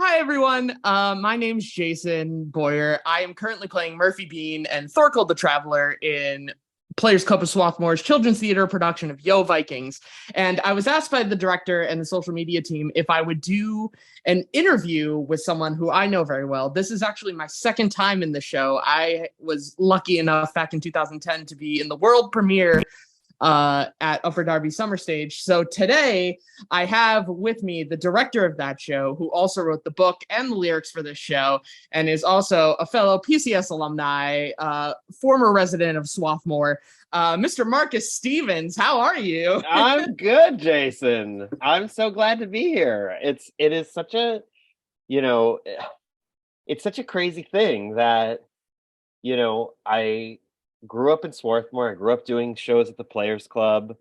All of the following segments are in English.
Hi everyone. My name's Jason Boyer. I am currently playing Murphy Bean and Thorkel the Traveler in Players Club of Swarthmore's children's theater production of Yo Vikings. And I was asked by the director and the social media team if I would do an interview with someone who I know very well. This is actually my second time in the show. I was lucky enough back in 2010 to be in the world premiere at Upper Darby Summer Stage. So today I have with me the director of that show, who also wrote the book and the lyrics for this show, and is also a fellow PCS alumni, former resident of Swarthmore, Mr. Marcus Stevens. How are you? I'm good, Jason. I'm so glad to be here. It is such a, you know, it's such a crazy thing that, I grew up in Swarthmore. I grew up doing shows at the Players Club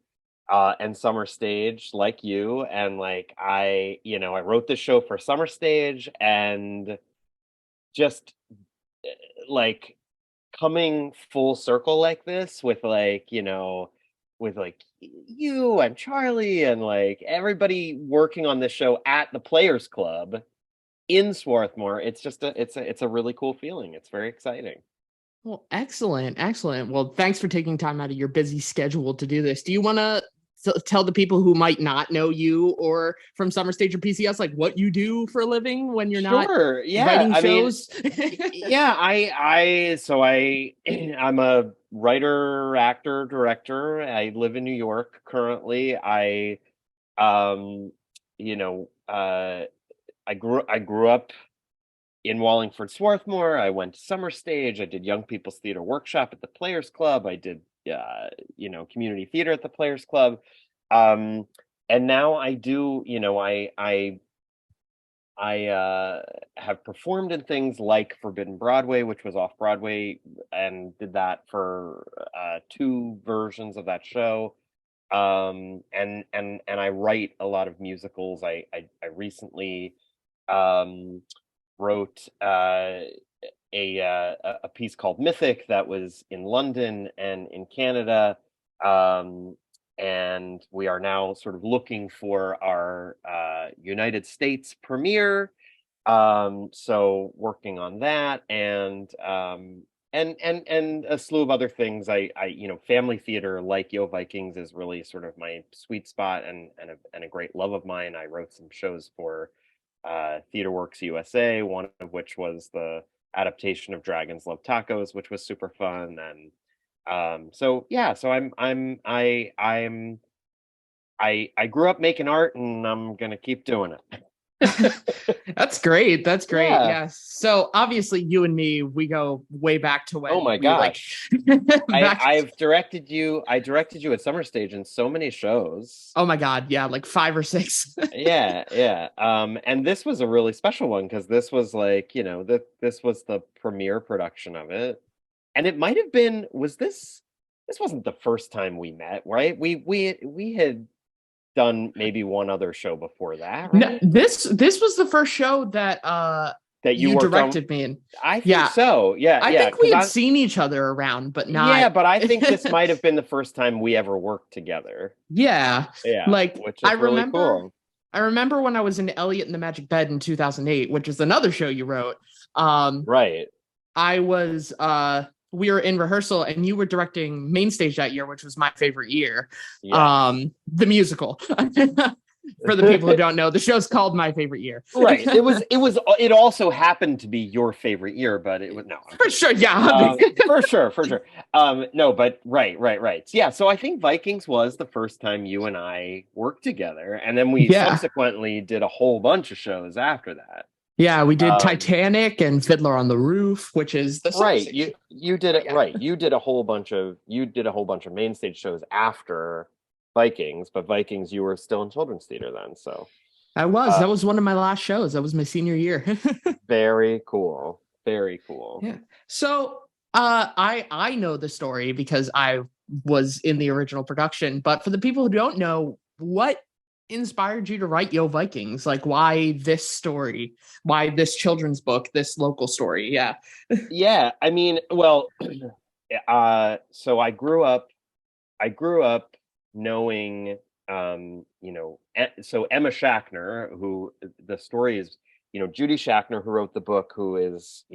and Summer Stage like you. And like I wrote this show for Summer Stage and just like coming full circle like this with you and Charlie and like everybody working on this show at the Players Club in Swarthmore. It's a really cool feeling. It's very exciting. Well, excellent, excellent. Well, thanks for taking time out of your busy schedule to do this. Do you want to tell the people who might not know you or from Summer Stage or PCS like what you do for a living when you're not Sure. Yeah. writing I mean, shows? yeah, I'm a writer, actor, director. I live in New York currently. Um, you know, uh I grew up in Wallingford Swarthmore. I went to Summer Stage. I did Young People's Theater Workshop at the Players Club. I did community theater at the Players Club. Um, and now I do, I have performed in things like Forbidden Broadway, which was off Broadway, and did that for two versions of that show. And I write a lot of musicals. I recently um, wrote a piece called Mythic that was in London and in Canada. Um, and we are now sort of looking for our United States premiere. So working on that and a slew of other things. Family theater like Yo Vikings is really sort of my sweet spot and a great love of mine. I wrote some shows for TheaterWorks USA, one of which was the adaptation of Dragons Love Tacos, which was super fun. And so yeah, so I grew up making art, and I'm gonna keep doing it. That's great. That's great. Yeah. Yes. So obviously you and me, we go way back to Oh when my we like gosh. I back. I've directed you. I directed you at Summer Stage in so many shows. Oh my God. Yeah. Like five or six. Yeah, yeah. And this was a really special one because this was like, this was the premiere production of it. And it might have been, this wasn't the first time we met, right? We had done maybe one other show before that, No, right? this was the first show that That you you worked on. directed me in. I think Yeah. so. Yeah, I yeah. think we Because had seen each other around, but not. yeah, but I think this might have been the first time we ever worked together. Yeah. Yeah, Like which is really cool. I remember when I was in Elliot and the Magic Bed in 2008, which is another show you wrote. Um Right. I was we were in rehearsal and you were directing main stage that year, which was my favorite year. Yes. The musical. For the people who don't know, the show's called My Favorite Year. Right. It also happened to be your favorite year, but it was no, I'm For kidding. sure, yeah. For sure, for sure. No, but right. Yeah, so I think Vikings was the first time you and I worked together, and then we Yeah. subsequently did a whole bunch of shows after that. Yeah, we did Um, Titanic and Fiddler on the Roof, which is the summer right. stage show. You did But it yeah. right. You did a whole bunch of main stage shows after Vikings, but Vikings you were still in children's theater then, so That uh was one of my last shows. That was my senior year. very cool. Very cool. Yeah. So I know the story because I was in the original production, but for the people who don't know, what inspired you to write Yo Vikings? Like why this story? Why this children's book, this local story? Yeah. Yeah, I mean, well, so I grew up knowing, so Emma Schachner, who the story is Judy Schachner, who wrote the book, who is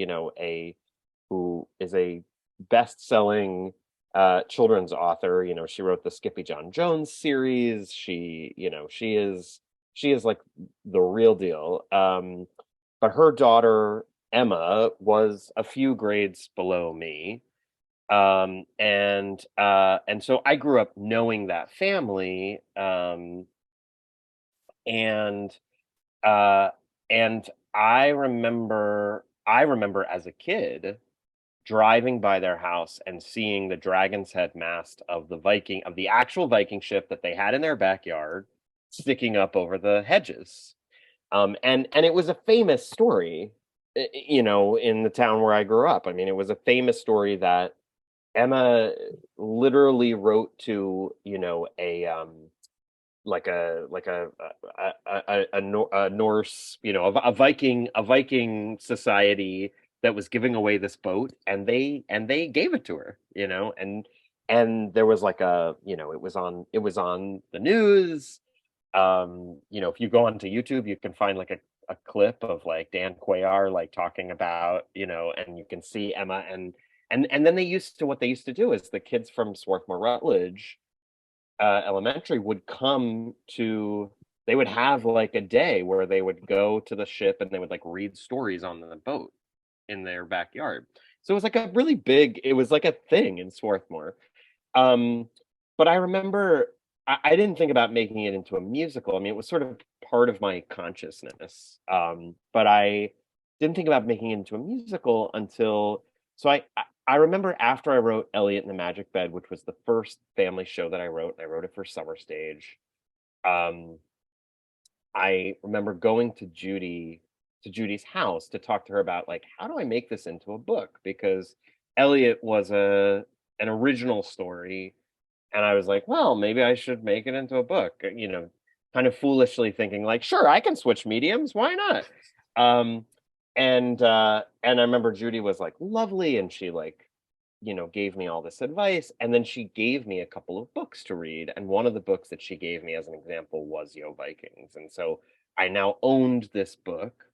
a best-selling children's author. She wrote the Skippy John Jones series. She is like the real deal. But her daughter Emma was a few grades below me. And so I grew up knowing that family. And uh and I remember as a kid driving by their house and seeing the dragon's head mast of the actual Viking ship that they had in their backyard sticking up over the hedges. And it was a famous story, in the town where I grew up. I mean, it was a famous story that Emma literally wrote to, a Norse, a Viking society that was giving away this boat, and they gave it to her, and there was it was on the news. If you go onto YouTube, you can find like a clip of like Dan Cuellar like talking about, and you can see Emma, and then what they used to do is the kids from Swarthmore Rutledge Elementary would come to, they would have like a day where they would go to the ship and they would like read stories on the boat in their backyard. So it was like it was like a thing in Swarthmore. Um, but I remember I didn't think about making it into a musical. I mean, it was sort of part of my consciousness. But I didn't think about making it into a musical until, so I remember after I wrote Elliot in the Magic Bed, which was the first family show that I wrote, and I wrote it for Summer Stage. Um, I remember going to Judy's house to talk to her about like, how do I make this into a book? Because Elliot was an original story, and I was like, well, maybe I should make it into a book, kind of foolishly thinking like, sure, I can switch mediums, why not? And I remember Judy was like lovely, and she like, gave me all this advice, and then she gave me a couple of books to read, and one of the books that she gave me as an example was Yo Vikings, and so I now owned this book.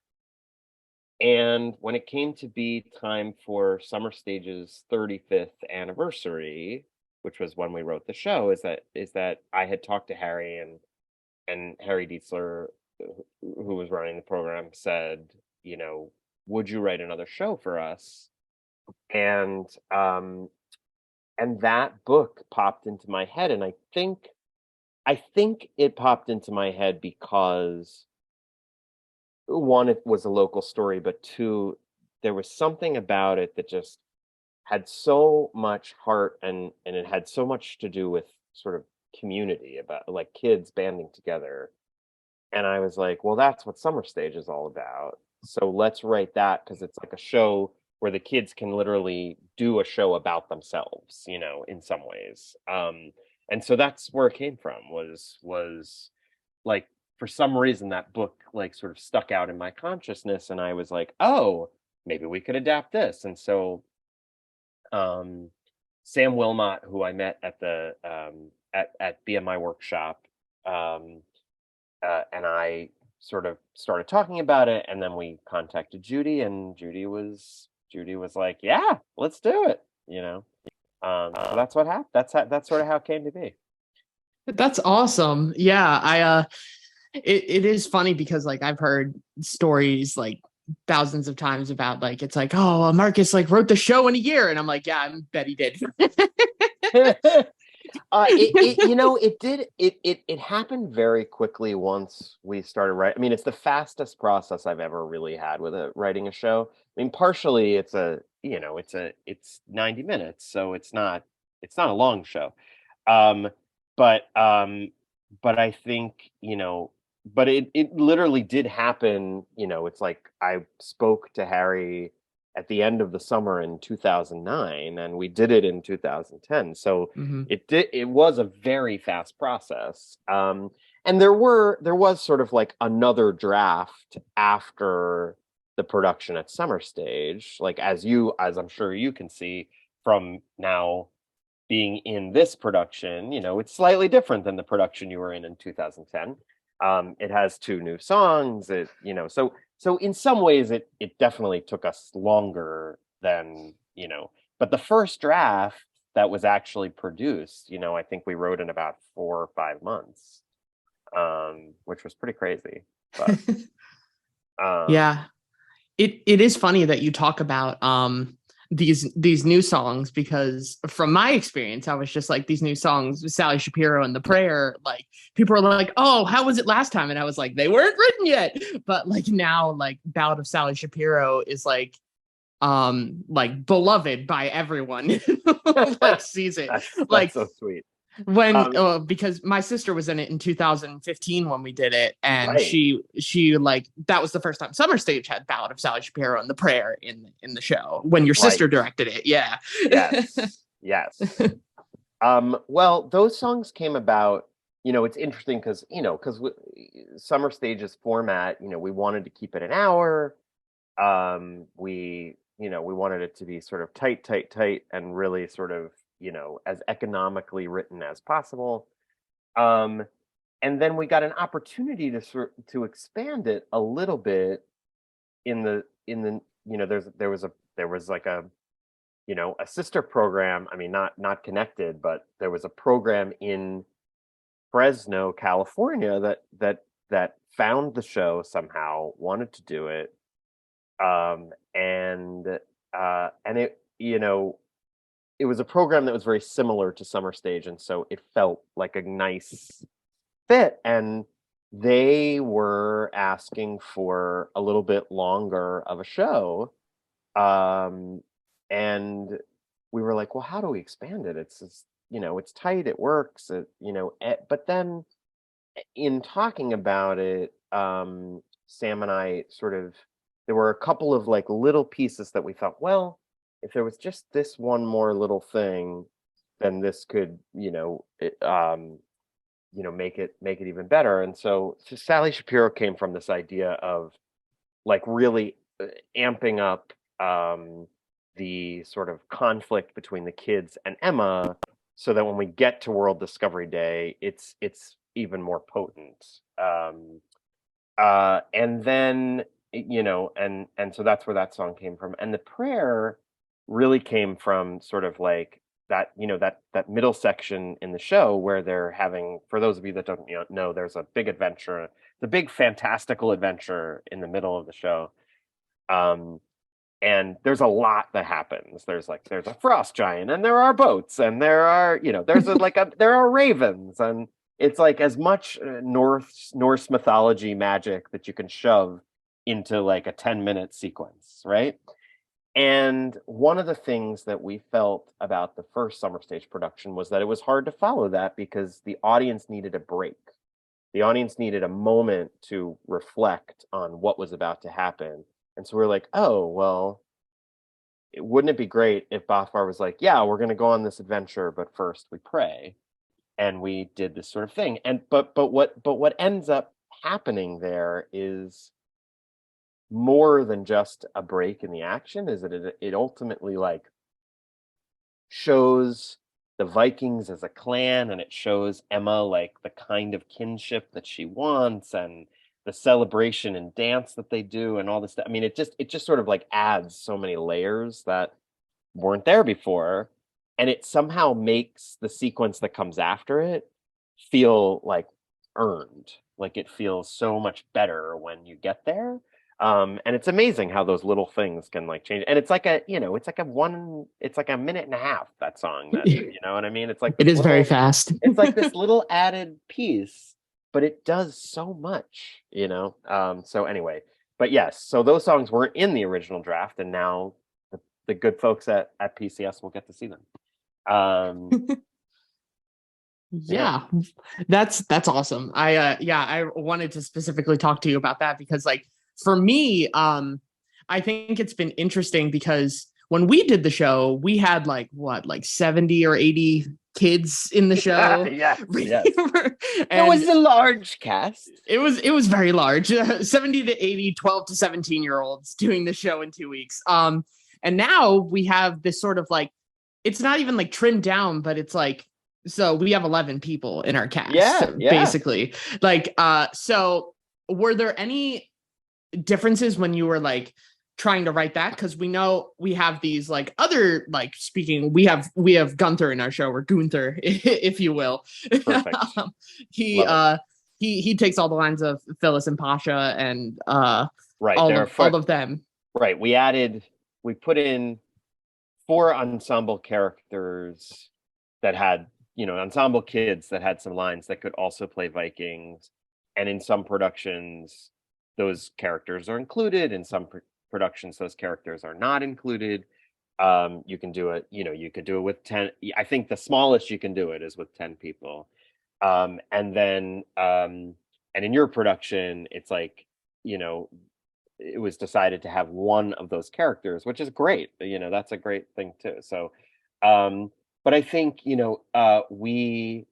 And when it came to be time for Summer Stage's 35th anniversary, which was when we wrote the show, is that I had talked to Harry, and Harry Dietzler, who was running the program, said, would you write another show for us? And that book popped into my head, and I think it popped into my head because one, it was a local story, but two, there was something about it that just had so much heart, and it had so much to do with sort of community, about like kids banding together. And I was like, well, that's what Summer Stage is all about. So let's write that, because it's like a show where the kids can literally do a show about themselves, in some ways. And so that's where it came from, was like, for some reason that book like sort of stuck out in my consciousness, and I was like, oh, maybe we could adapt this. And so Sam Wilmot, who I met at the at BMI workshop, and I sort of started talking about it, and then we contacted Judy, and Judy was like, yeah, let's do it. So that's what happened. That's sort of how it came to be. That's awesome. Yeah, it is funny because like I've heard stories like thousands of times about like it's like, oh, Marcus like wrote the show in a year, and I'm like, yeah, I bet he did. It happened very quickly once we started writing. I mean, it's the fastest process I've ever really had with writing a show. I mean, partially it's it's 90 minutes, so it's not a long show. Um, but I think, but it literally did happen. It's like I spoke to Harry at the end of the summer in 2009, and we did it in 2010. So Mhm. it was a very fast process. And there was sort of like another draft after the production at Summer Stage, like as I'm sure you can see from now being in this production, it's slightly different than the production you were in 2010. It has two new songs. So so in some ways it definitely took us longer than, but the first draft that was actually produced, I think we wrote in about 4 or 5 months, which was pretty crazy. But Yeah, it is funny that you talk about these new songs, because from my experience, I was just like, these new songs with Sally Shapiro and The Prayer, like people are like, oh, how was it last time? And I was like, they weren't written yet. But like now, like Ballad of Sally Shapiro is like beloved by everyone who like sees it. that's so sweet. When because my sister was in it in 2015 when we did it, and Right. she like, that was the first time Summer Stage had Ballad of Sally Shapiro and The Prayer in the show, when your sister directed it. Yeah. Yes. Well, those songs came about, it's interesting because Summer Stage's format, we wanted to keep it an hour. We wanted it to be sort of tight, and really sort of, as economically written as possible. And then we got an opportunity to expand it a little bit in the there was like a sister program. I mean, not connected, but there was a program in Fresno, California that found the show somehow, wanted to do it, and it it was a program that was very similar to Summer Stage, and so it felt like a nice fit. And they were asking for a little bit longer of a show, and we were like, well, how do we expand it? It's just, it's tight, it works, but then in talking about it, Sam and I sort of, there were a couple of like little pieces that we thought, well, if there was just this one more little thing, then this could, make it even better. And so Sally Shapiro came from this idea of like really amping up the sort of conflict between the kids and Emma, so that when we get to World Discovery Day, it's even more potent. And then, and so that's where that song came from. And The Prayer really came from sort of like that, that middle section in the show where they're having, for those of you that don't know, there's a big adventure, the big fantastical adventure in the middle of the show. And there's a lot that happens. There's a frost giant, and there are boats, and there are, there are ravens, and it's like as much Norse mythology magic that you can shove into like a 10-minute sequence, right? And one of the things that we felt about the first Summer Stage production was that it was hard to follow that, because the audience needed a break. The audience needed a moment to reflect on what was about to happen. And so we're like, oh, well, wouldn't it be great if Bothvar was like, yeah, we're going to go on this adventure, but first we pray. And we did this sort of thing. And but what ends up happening there is more than just a break in the action, is that it ultimately like shows the Vikings as a clan, and it shows Emma like the kind of kinship that she wants, and the celebration and dance that they do, and all this stuff. I mean, it just sort of like adds so many layers that weren't there before, and it somehow makes the sequence that comes after it feel like earned. Like it feels so much better when you get there. And it's amazing how those little things can like change. And it's like it's like a minute and a half, that song. That, you know what I mean? It's like it is very fast. It's like this little added piece, but it does so much, So anyway, but yes, so those songs weren't in the original draft, and now the good folks at PCS will get to see them. Yeah, that's awesome. I wanted to specifically talk to you about that, because like for me, I think it's been interesting, because when we did the show, we had like 70 or 80 kids in the show. Yes. It was a large cast. It was very large. 70 to 80, 12 to 17-year-olds doing the show in 2 weeks. And now we have this sort of like, it's not even like trimmed down, but it's like, so we have 11 people in our cast, basically. Like, so were there any differences when you were like trying to write that? Because we know we have these like other like speaking, we have Gunther in our show, or Gunther, if you will. Perfect. he Love it. he takes all the lines of Phyllis and Pasha and Right. all of them. Right. We put in 4 ensemble characters that had, ensemble kids that had some lines that could also play Vikings. And in some productions, those characters are included. In some productions, those characters are not included. You can do it, you could do it with 10. I think the smallest you can do it is with 10 people. And then, and in your production, it's like, you know, it was decided to have one of those characters, which is great. That's a great thing too. So, but I think, the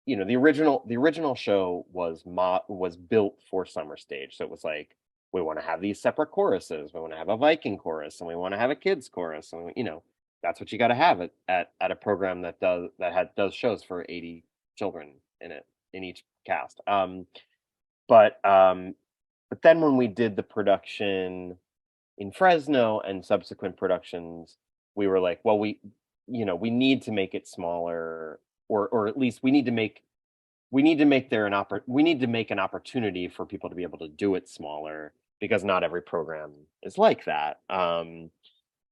original show was built for summer stage. So it was like, we want to have these separate choruses. We want to have a Viking chorus, and we want to have a kids chorus, and that's what you got to have at a program that does shows for 80 children in each cast. But then when we did the production in Fresno and subsequent productions, we were like, well, we need to make it smaller, or at least we need to make an opportunity for people to be able to do it smaller, because not every program is like that.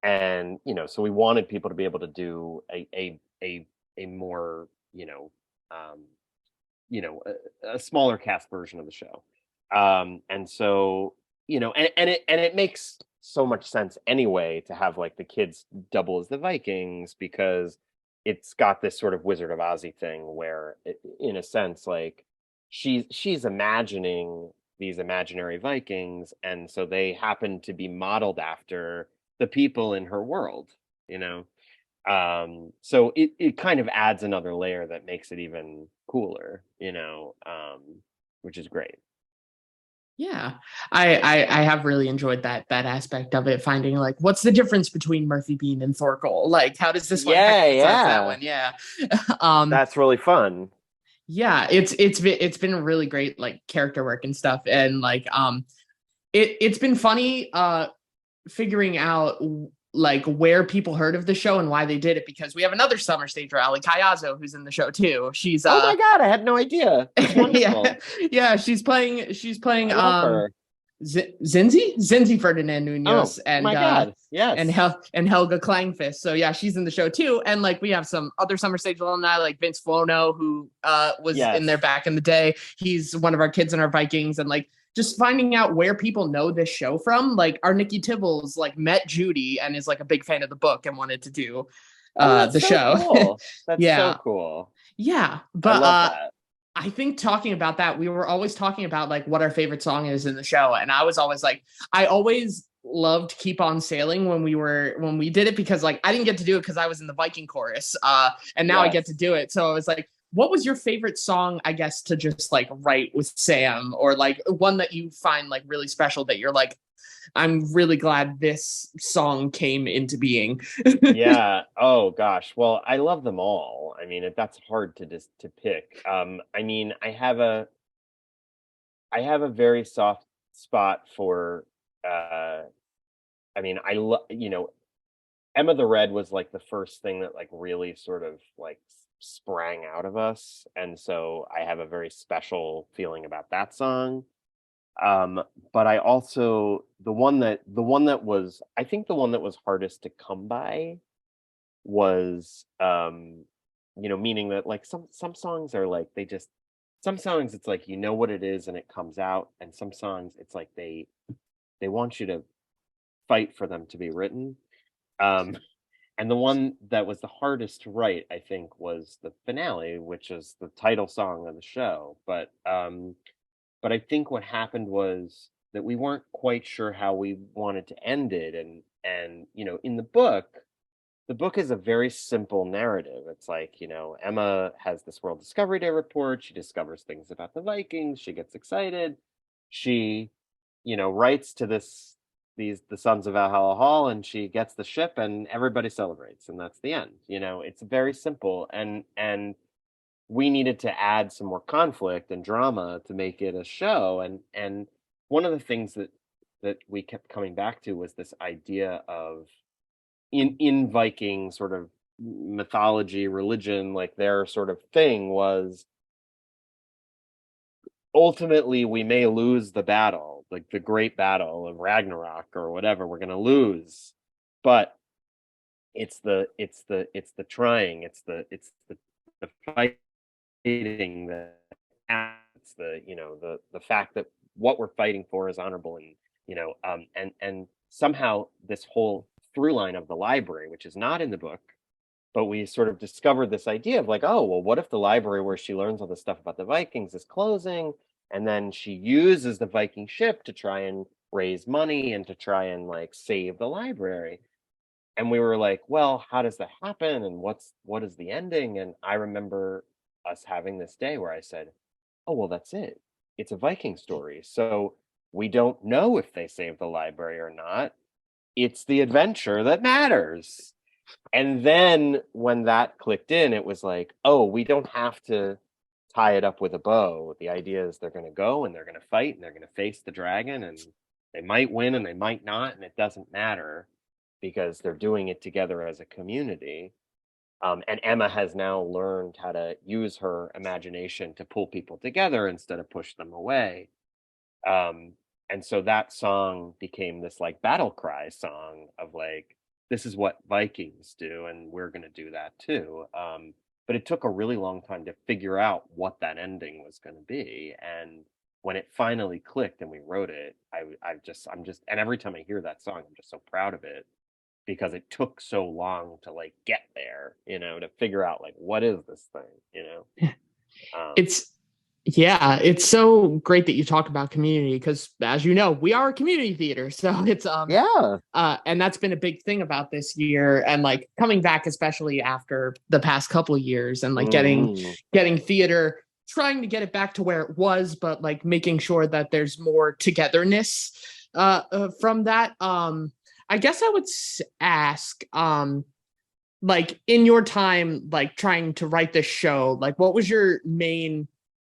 And so we wanted people to be able to do a more, um, a smaller cast version of the show. And so, and it makes so much sense anyway to have like the kids double as the Vikings, because it's got this sort of Wizard of Ozzy thing where in a sense, like she's imagining these imaginary Vikings, and so they happen to be modeled after the people in her world, you know. So it kind of adds another layer that makes it even cooler, which is great. Yeah, I have really enjoyed that aspect of it, finding like what's the difference between Murphy Bean and Thorkel? Like, how does this one Yeah, connect besides that yeah. one? Yeah, um, That's really fun. yeah, it's been really great like character work and stuff, and like it's been funny figuring out like where people heard of the show and why they did it, because we have another summer stage rally, Kayazo, who's in the show too. She's Oh my God, I had no idea. That's yeah, wonderful. yeah, she's playing I love her. Zinzi Ferdinand Oh Munoz my God. and Yes. Helga Klangfist. So yeah, she's in the show too. And like we have some other summer stage alumni like Vince Fuono, who was in there Yes. back in the day. He's one of our kids in our Vikings, and like just finding out where people know this show from. Like our Nikki Tibbles like met Judy and is like a big fan of the book and wanted to do Oh, that's the so show. cool. That's so Yeah. cool. Yeah. I But love that. I think talking about that, we were always talking about like what our favorite song is in the show. And I was always like, I always loved Keep On Sailing when we did it, because like I didn't get to do it because I was in the Viking chorus. And now I get to Yes. do it. So I was like, what was your favorite song, I guess, to just like write with Sam, or like one that you find like really special that you're like, I'm really glad this song came into being. Yeah. Oh gosh. Well, I love them all. I mean, that's hard to pick. I mean, I have a very soft spot for uh I mean, Emma the Red was like the first thing that like really sort of like sprang out of us, and so I have a very special feeling about that song. But I also the one that was I think the one that was hardest to come by was meaning that like some songs are like some songs it's like what it is and it comes out, and some songs it's like they want you to fight for them to be written. Um and the one that was the hardest to write, I think, was the finale, which is the title song of the show. But I think what happened was that we weren't quite sure how we wanted to end it, and in the book is a very simple narrative. It's like, Emma has this World Discovery Day report. She discovers things about the Vikings. She gets excited. She, writes to the Sons of Valhalla Hall, and she gets the ship, and everybody celebrates, and that's the end. It's very simple, and we needed to add some more conflict and drama to make it a show. And one of the things that that we kept coming back to was this idea of in Viking sort of mythology, religion, like their sort of thing was ultimately we may lose the battle, like the great battle of Ragnarok or whatever, we're going to lose, but it's the trying, the fighting that it's the fact that what we're fighting for is honorable, and and somehow this whole through line of the library, which is not in the book, but we sort of discovered this idea of like, oh, well, what if the library where she learns all this stuff about the Vikings is closing, and then she uses the Viking ship to try and raise money and to try and like save the library. And we were like, well, how does that happen, and what is the ending? And I remember us having this day where I said, oh, well, that's it, it's a Viking story, so we don't know if they save the library or not. It's the adventure that matters. And then when that clicked in, it was like, oh, we don't have to tie it up with a bow. The idea is they're going to go and they're going to fight and they're going to face the dragon, and they might win and they might not, and it doesn't matter because they're doing it together as a community. And Emma has now learned how to use her imagination to pull people together instead of push them away. Um, and so that song became this like battle cry song of like, this is what Vikings do, and we're going to do that too. But it took a really long time to figure out what that ending was going to be. And when it finally clicked and we wrote it, I'm just, and every time I hear that song, I'm just so proud of it because it took so long to like get there, to figure out like, what is this thing. Um, It's Yeah, it's so great that you talk about community because as you know, we are a community theater. So it's yeah. and that's been a big thing about this year, and like coming back especially after the past couple of years, and like Hmm. getting theater, trying to get it back to where it was, but like making sure that there's more togetherness from that. I guess I would ask like in your time like trying to write this show, like what was your main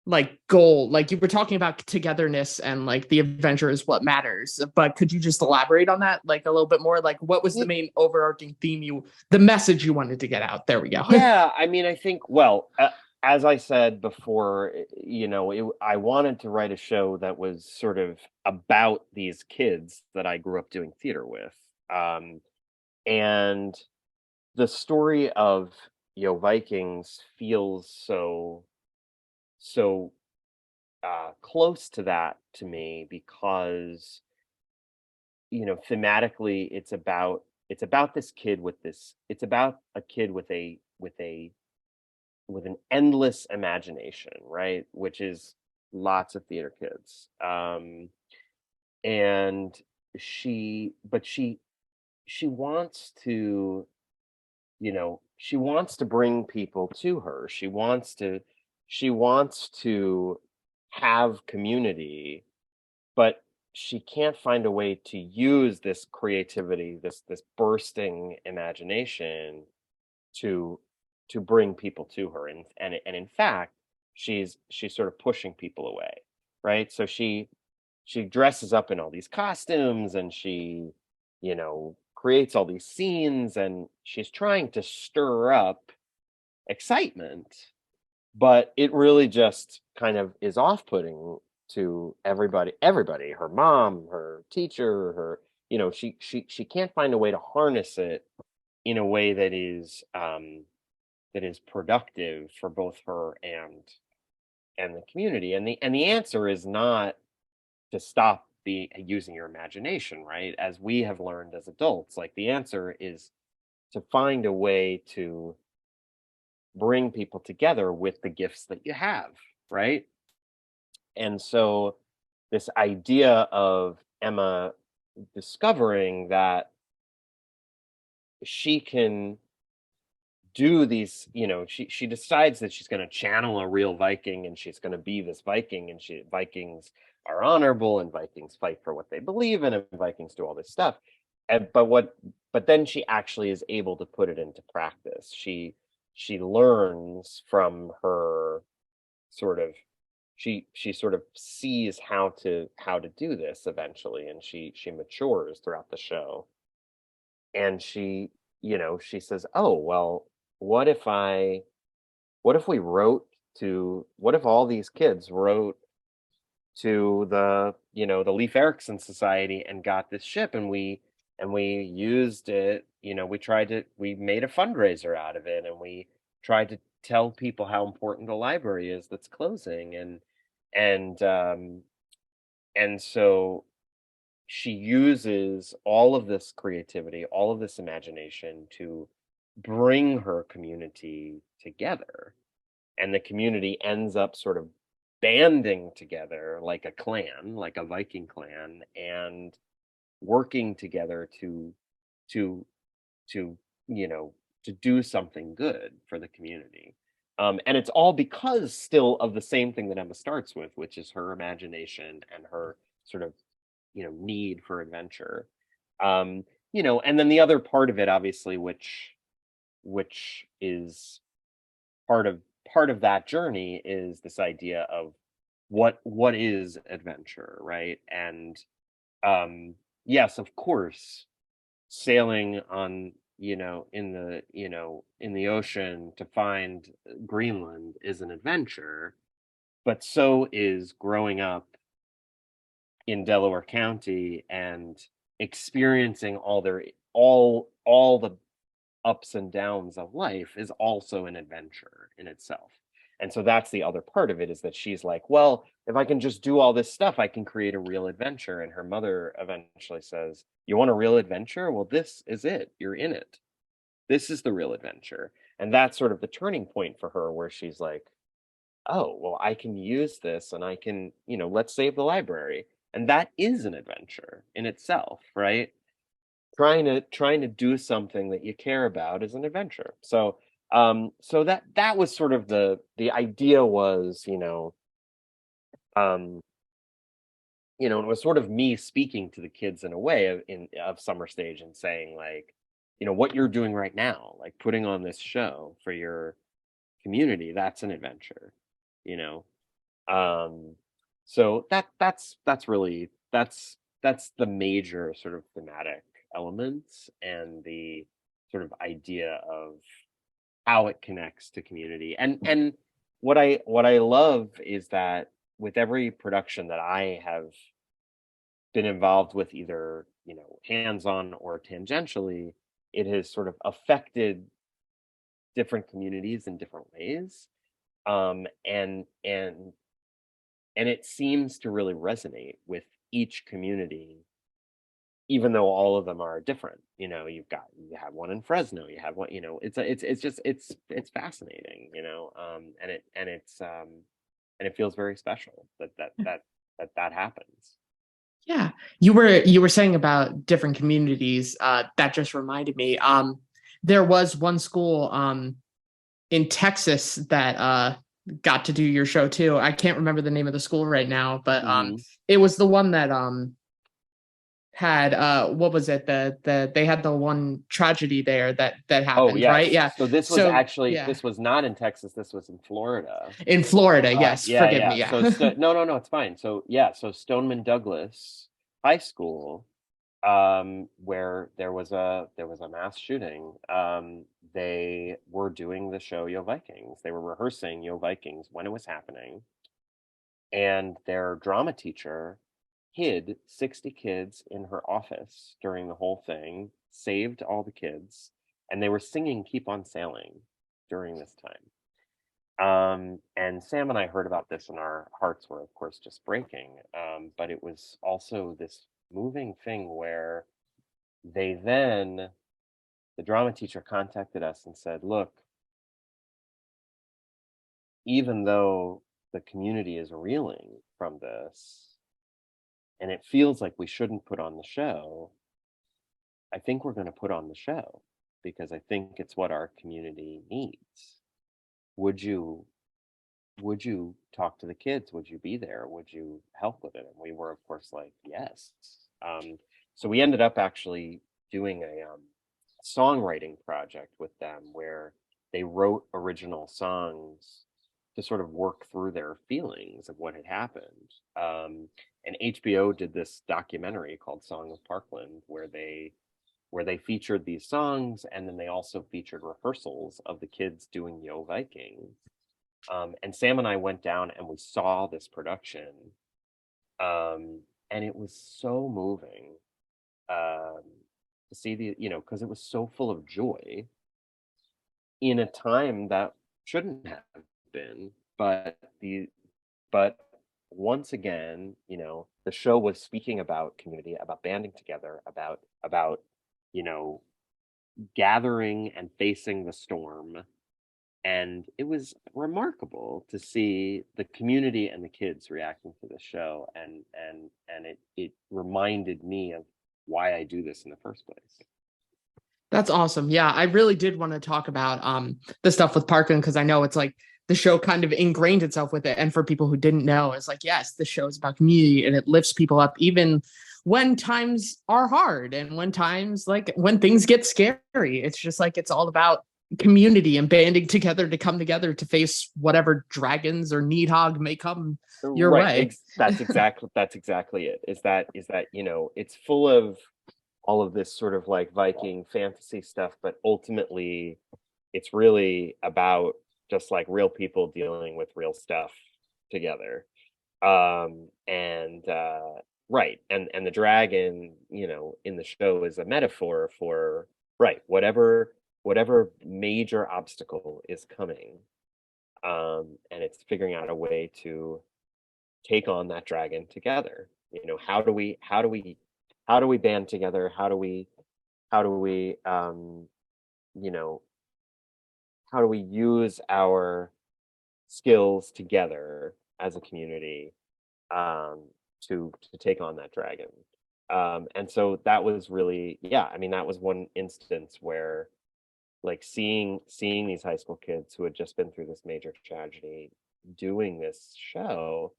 like goal? Like you were talking about togetherness and like the adventure is what matters, but could you just elaborate on that like a little bit more? Like what was the main overarching theme, the message you wanted to get out? There we go. Yeah, I mean, I think, well, as I said before, I wanted to write a show that was sort of about these kids that I grew up doing theater with. Um, and the story of, Vikings feels so close to that to me because, thematically it's about this kid with this it's about a kid with an endless imagination, right? Which is lots of theater kids. And she wants to, she wants to bring people to her. She wants to have community, but she can't find a way to use this creativity, this bursting imagination to bring people to her, and in fact she's sort of pushing people away, right? So she dresses up in all these costumes, and she creates all these scenes, and she's trying to stir up excitement, but it really just kind of is off-putting to everybody, her mom, her teacher, her she can't find a way to harness it in a way that is productive for both her and the community. And the answer is not to stop the using your imagination, right? As we have learned as adults, like the answer is to find a way to bring people together with the gifts that you have, right? And so this idea of Emma discovering that she can do these, she decides that she's going to channel a real Viking, and she's going to be this Viking, and Vikings are honorable, and Vikings fight for what they believe in, and Vikings do all this stuff. But then she actually is able to put it into practice. She learns from her sort of she sort of sees how to do this eventually, and she matures throughout the show. And she says, "Oh, well, what if I what if all these kids wrote to the Leif Erikson Society and got this ship, and we used it, we made a fundraiser out of it, and we tried to tell people how important the library is that's closing." And so she uses all of this creativity, all of this imagination to bring her community together, and the community ends up sort of banding together like a clan, like a Viking clan, and working together to to you know to do something good for the community. And it's all because still of the same thing that Emma starts with, which is her imagination and her sort of need for adventure. And then the other part of it, obviously, which is part of part of that journey, is this idea of what is adventure, right? And yes, of course, sailing on in the ocean to find Greenland is an adventure, but so is growing up in Delaware County and experiencing all the ups and downs of life is also an adventure in itself. And so that's the other part of it, is that she's like, well, if I can just do all this stuff, I can create a real adventure. And her mother eventually says, you want a real adventure? Well, this is it. You're in it. This is the real adventure. And that's sort of the turning point for her, where she's like, oh, well, I can use this, and I can, let's save the library. And that is an adventure in itself, right? Trying to do something that you care about is an adventure. So that was sort of the idea, was, um it was sort of me speaking to the kids in a way of Summer Stage, and saying, like, what you're doing right now, like putting on this show for your community, that's an adventure, you know um so that's the major sort of thematic elements, and the sort of idea of how it connects to community. And what I love is that with every production that I have been involved with, either hands-on or tangentially, it has sort of affected different communities in different ways. And it seems to really resonate with each community, even though all of them are different. You have one in Fresno, you have one, it's just it's fascinating, and it feels very special that happens. Yeah, you were saying about different communities. That just reminded me. There was one school in Texas that got to do your show too. I can't remember the name of the school right now, but Mhm. it was the one that had what was it? They had the one tragedy there that Oh, happened, right? yes. Yeah. So So yeah, this was not in Texas, this was in Florida. in Florida. Yes, Yeah, forgive me. yeah. Yeah. No, it's fine. So yeah, so Stoneman Douglas High School, where there was a mass shooting. They were doing the show Yo Vikings. They were rehearsing Yo Vikings when it was happening, and their drama teacher hid 60 kids in her office during the whole thing, saved all the kids, and they were singing Keep on Sailing during this time. And Sam and I heard about this, and our hearts were, of course, just breaking. But it was also this moving thing where the drama teacher contacted us and said, look, even though the community is reeling from this, and it feels like we shouldn't put on the show, I think we're going to put on the show, because I think it's what our community needs. Would you talk to the kids? Would you be there? Would you help with it? And we were, of course, like, yes. So we ended up actually doing a songwriting project with them, where they wrote original songs sort of work through their feelings of what had happened. And HBO did this documentary called Song of Parkland, where they featured these songs, and then they also featured rehearsals of the kids doing Yo Vikings. And Sam and I went down and we saw this production, and it was so moving, um, to see because it was so full of joy in a time that shouldn't have been. But once again, the show was speaking about community, about banding together, about you know gathering and facing the storm. And it was remarkable to see the community and the kids reacting to the show, and it reminded me of why I do this in the first place. That's awesome. Yeah, I really did want to talk about the stuff with Parkland, because I know it's like the show kind of ingrained itself with it. And for people who didn't know, it's like, yes, the show is about community and it lifts people up even when times are hard and when things get scary. It's just like it's all about community and banding together to come together to face whatever dragons or Needhog may come your way. That's exactly it. Is that it's full of all of this sort of like Viking fantasy stuff, but ultimately it's really about just like real people dealing with real stuff together. And right, and the dragon, in the show is a metaphor for, right, whatever major obstacle is coming, and it's figuring out a way to take on that dragon together. How do we band together? How do we you know how do we use our skills together as a community, um to take on that dragon? And so that was really, yeah, I mean, that was one instance where, like, seeing these high school kids who had just been through this major tragedy doing this show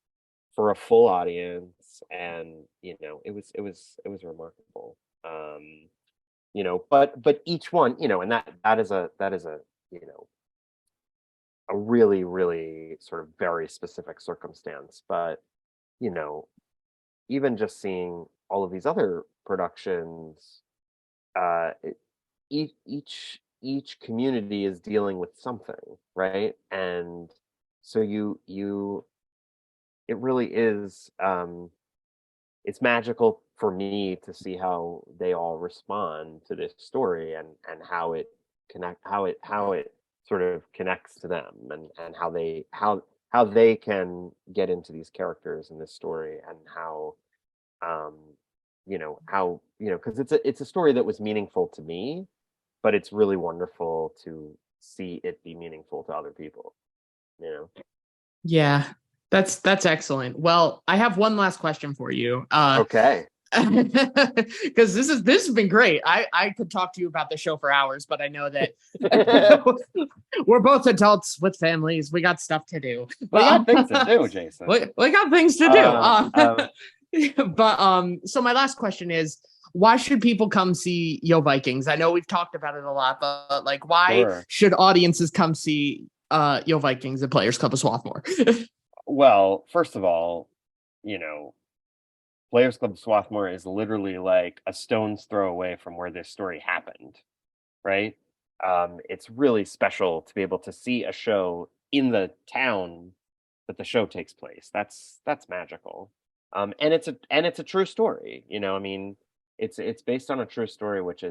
for a full audience, and it was remarkable. But each one, and that is a you know a really, really sort of very specific circumstance. But you know even just seeing all of these other productions, each community is dealing with something, right? And so it really is, it's magical for me to see how they all respond to this story, and how it sort of connects to them, and how they can get into these characters in this story, and um because it's a story that was meaningful to me, but it's really wonderful to see it be meaningful to other people, you know Yeah, that's excellent. Well, I have one last question for you. Okay. Because this has been great. I could talk to you about the show for hours, but I know that we're both adults with families. We got stuff to do. We got things to do, Jason. We got things to do. But so my last question is, why should people come see Yo Vikings? I know we've talked about it a lot, but like, why Sure. should audiences come see Yo Vikings at Players Club of Swarthmore? Well, first of all, Players Club Swarthmore is literally like a stone's throw away from where this story happened, right? It's really special to be able to see a show in the town that the show takes place. That's magical. And it's a true story. I mean, it's based on a true story, which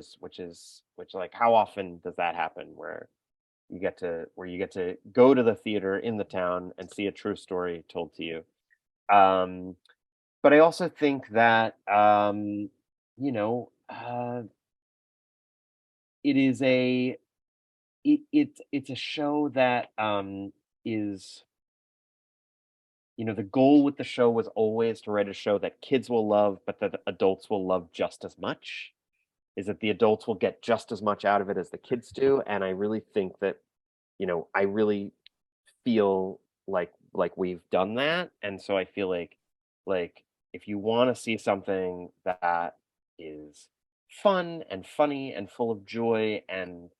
like, how often does that happen, where you get to go to the theater in the town and see a true story told to you. But I also think that, it is it's a show that, is, the goal with the show was always to write a show that kids will love, but that adults will love just as much. Is that the adults will get just as much out of it as the kids do. And I really think that, I really feel like we've done that. And so I feel like if you want to see something that is fun and funny and full of joy, and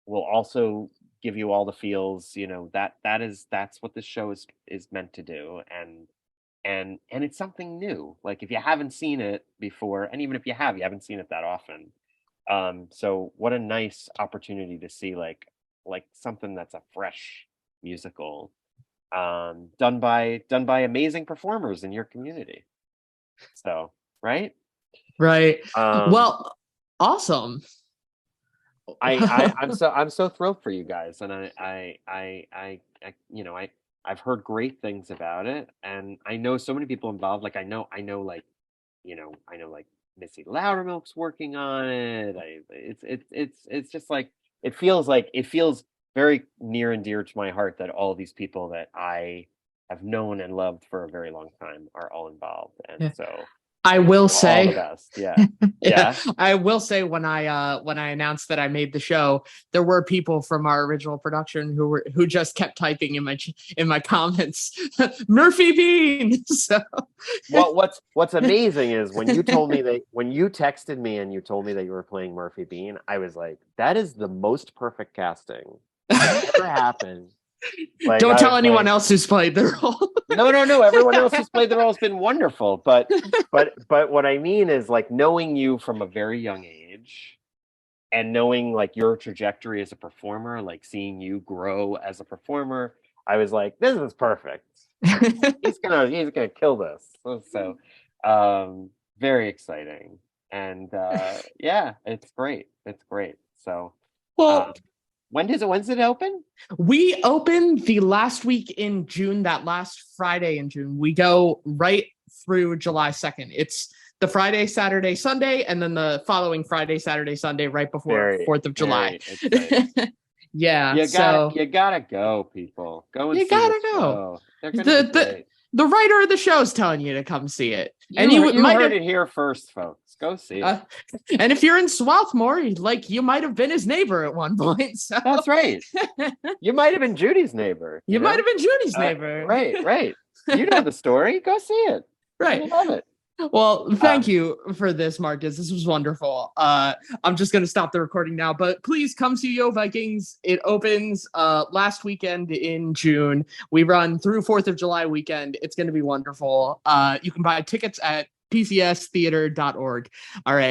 will also give you all the feels, that's what this show is meant to do. And it's something new. Like, if you haven't seen it before, and even if you haven't seen it that often. So what a nice opportunity to see like something that's a fresh musical, done by amazing performers in your community. So, right? Right. Well, awesome. I'm so thrilled for you guys, and I've heard great things about it, and I know so many people involved. Like, I know like Missy Loudermilk's working on it. It's just like it feels very near and dear to my heart that all these people that I have known and loved for a very long time are all involved, and so I will say, all the best. Yeah. Yeah. I will say, when I announced that I made the show, there were people from our original production who just kept typing in my comments, Murphy Bean. So, what's amazing is when you texted me and you told me that you were playing Murphy Bean, I was like, that is the most perfect casting that ever happened. Like, don't tell anyone else who's played the role. No. Everyone else who's played the role has been wonderful. But what I mean is, like, knowing you from a very young age and knowing like your trajectory as a performer, like seeing you grow as a performer, I was like, this is perfect. He's gonna kill this. So very exciting. And yeah, it's great. So well, when's it open? We open the last week in June, that last Friday in June. We go right through July 2nd. It's the Friday, Saturday, Sunday, and then the following Friday, Saturday, Sunday, right before 4th of July. Yeah. You gotta go, people. Go and you see gotta the go. Show. They're gonna be great. The writer of the show is telling you to come see it. You heard it here first, folks. Go see it. And if you're in Swarthmore, like, you might have been his neighbor at one point. So. That's right. You might have been Judy's neighbor. You might have been Judy's neighbor. Right. You know the story. Go see it. Right. I love it. Well, thank you for this, Marcus. This was wonderful. I'm just going to stop the recording now, but please come see Yo Vikings. It opens last weekend in June. We run through 4th of July weekend. It's going to be wonderful. You can buy tickets at pcstheater.org. All right.